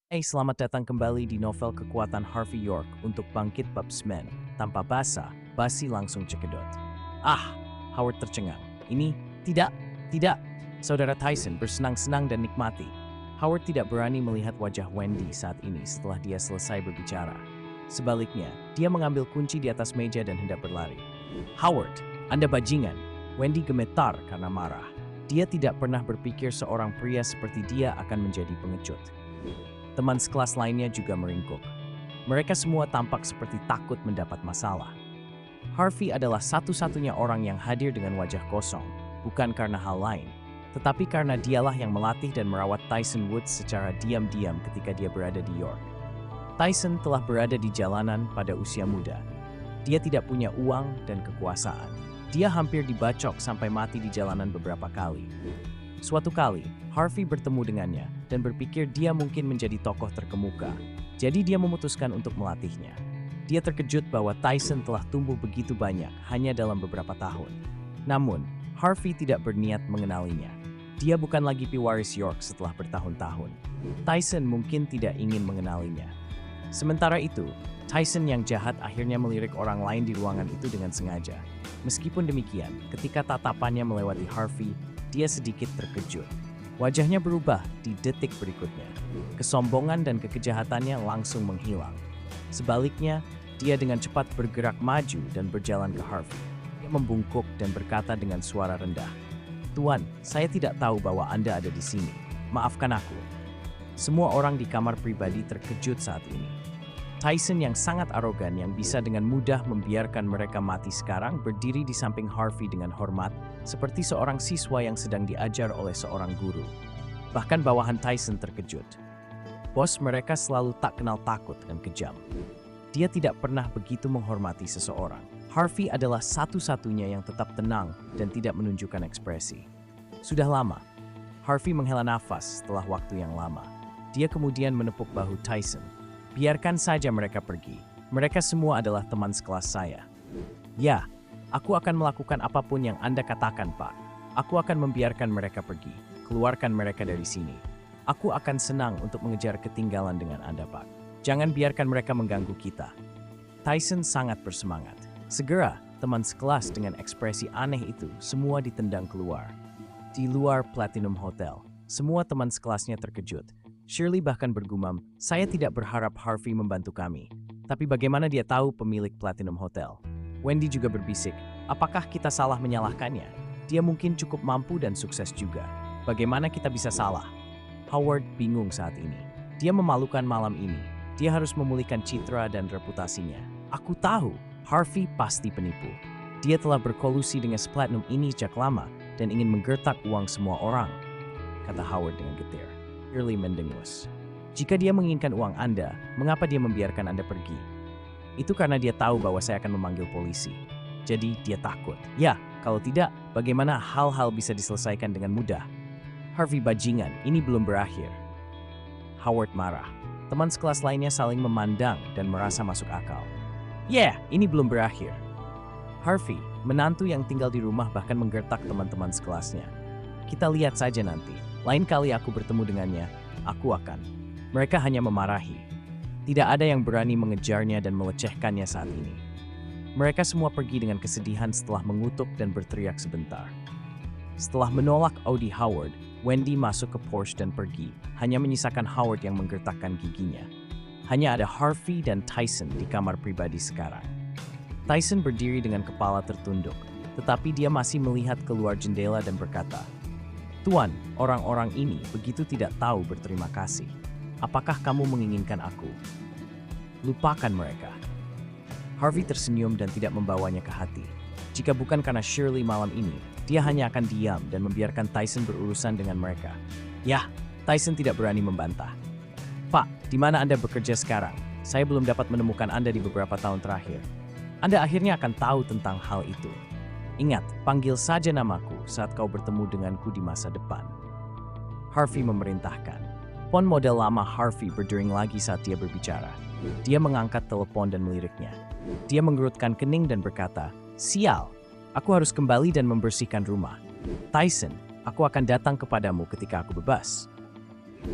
Selamat datang kembali di novel kekuatan Harvey York untuk bangkit bab semen. Tanpa basa, basi langsung cekedot. Ah, Howard tercengang. Ini, tidak. Saudara Tyson bersenang-senang dan nikmati. Howard tidak berani melihat wajah Wendy saat ini setelah dia selesai berbicara. Sebaliknya, dia mengambil kunci di atas meja dan hendak berlari. Howard, Anda bajingan. Wendy gemetar karena marah. Dia tidak pernah berpikir seorang pria seperti dia akan menjadi pengecut. Teman sekelas lainnya juga meringkuk. Mereka semua tampak seperti takut mendapat masalah. Harvey adalah satu-satunya orang yang hadir dengan wajah kosong, bukan karena hal lain, tetapi karena dialah yang melatih dan merawat Tyson Woods secara diam-diam ketika dia berada di York. Tyson telah berada di jalanan pada usia muda. Dia tidak punya uang dan kekuasaan. Dia hampir dibacok sampai mati di jalanan beberapa kali. Suatu kali, Harvey bertemu dengannya dan berpikir dia mungkin menjadi tokoh terkemuka. Jadi dia memutuskan untuk melatihnya. Dia terkejut bahwa Tyson telah tumbuh begitu banyak hanya dalam beberapa tahun. Namun, Harvey tidak berniat mengenalinya. Dia bukan lagi pewaris York setelah bertahun-tahun. Tyson mungkin tidak ingin mengenalinya. Sementara itu, Tyson yang jahat akhirnya melirik orang lain di ruangan itu dengan sengaja. Meskipun demikian, ketika tatapannya melewati Harvey, dia sedikit terkejut. Wajahnya berubah di detik berikutnya. Kesombongan dan kekejahatannya langsung menghilang. Sebaliknya, dia dengan cepat bergerak maju dan berjalan ke Harvey. Dia membungkuk dan berkata dengan suara rendah, "Tuan, saya tidak tahu bahwa Anda ada di sini. Maafkan aku." Semua orang di kamar pribadi terkejut saat ini. Tyson yang sangat arogan yang bisa dengan mudah membiarkan mereka mati sekarang berdiri di samping Harvey dengan hormat, seperti seorang siswa yang sedang diajar oleh seorang guru. Bahkan bawahan Tyson terkejut. Bos mereka selalu tak kenal takut dan kejam. Dia tidak pernah begitu menghormati seseorang. Harvey adalah satu-satunya yang tetap tenang dan tidak menunjukkan ekspresi. Sudah lama, Harvey menghela nafas setelah waktu yang lama. Dia kemudian menepuk bahu Tyson. "Biarkan saja mereka pergi. Mereka semua adalah teman sekelas saya." "Ya, aku akan melakukan apapun yang Anda katakan, Pak. Aku akan membiarkan mereka pergi. Keluarkan mereka dari sini. Aku akan senang untuk mengejar ketinggalan dengan Anda, Pak. Jangan biarkan mereka mengganggu kita." Tyson sangat bersemangat. Segera, teman sekelas dengan ekspresi aneh itu semua ditendang keluar. Di luar Platinum Hotel, semua teman sekelasnya terkejut. Shirley bahkan bergumam, "Saya tidak berharap Harvey membantu kami. Tapi bagaimana dia tahu pemilik Platinum Hotel?" Wendy juga berbisik, "Apakah kita salah menyalahkannya? Dia mungkin cukup mampu dan sukses juga. Bagaimana kita bisa salah?" Howard bingung saat ini. Dia memalukan malam ini. Dia harus memulihkan citra dan reputasinya. "Aku tahu, Harvey pasti penipu. Dia telah berkolusi dengan Platinum ini sejak lama dan ingin menggertak uang semua orang," kata Howard dengan getir. Shirley mendengus. "Jika dia menginginkan uang Anda, mengapa dia membiarkan Anda pergi?" "Itu karena dia tahu bahwa saya akan memanggil polisi. Jadi dia takut." "Ya, kalau tidak, bagaimana hal-hal bisa diselesaikan dengan mudah?" "Harvey bajingan, ini belum berakhir." Howard marah. Teman sekelas lainnya saling memandang dan merasa masuk akal. Ini belum berakhir." Harvey, menantu yang tinggal di rumah bahkan menggertak teman-teman sekelasnya. "Kita lihat saja nanti. Lain kali aku bertemu dengannya, aku akan." Mereka hanya memarahi. Tidak ada yang berani mengejarnya dan melecehkannya saat ini. Mereka semua pergi dengan kesedihan setelah mengutuk dan berteriak sebentar. Setelah menolak Audi Howard, Wendy masuk ke Porsche dan pergi, hanya menyisakan Howard yang menggertakkan giginya. Hanya ada Harvey dan Tyson di kamar pribadi sekarang. Tyson berdiri dengan kepala tertunduk, tetapi dia masih melihat keluar jendela dan berkata, "Tuan, orang-orang ini begitu tidak tahu berterima kasih. Apakah kamu menginginkan aku?" "Lupakan mereka." Harvey tersenyum dan tidak membawanya ke hati. Jika bukan karena Shirley malam ini, dia hanya akan diam dan membiarkan Tyson berurusan dengan mereka. Tyson tidak berani membantah. "Pak, di mana Anda bekerja sekarang? Saya belum dapat menemukan Anda di beberapa tahun terakhir. Anda akhirnya akan tahu tentang hal itu. Ingat, panggil saja namaku saat kau bertemu denganku di masa depan." Harvey memerintahkan. Pon model lama Harvey berdering lagi saat dia berbicara. Dia mengangkat telepon dan meliriknya. Dia mengerutkan kening dan berkata, "Sial, aku harus kembali dan membersihkan rumah. Tyson, aku akan datang kepadamu ketika aku bebas."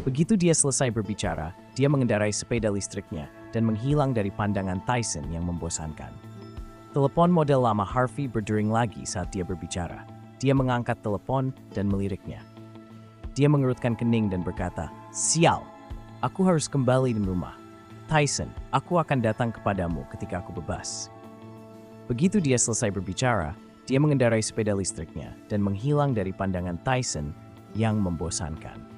Begitu dia selesai berbicara, dia mengendarai sepeda listriknya dan menghilang dari pandangan Tyson yang membosankan. Telepon model lama Harvey berdering lagi saat dia berbicara. Dia mengangkat telepon dan meliriknya. Dia mengerutkan kening dan berkata, "Sial, aku harus kembali di rumah. Tyson, aku akan datang kepadamu ketika aku bebas." Begitu dia selesai berbicara, dia mengendarai sepeda listriknya dan menghilang dari pandangan Tyson yang membosankan.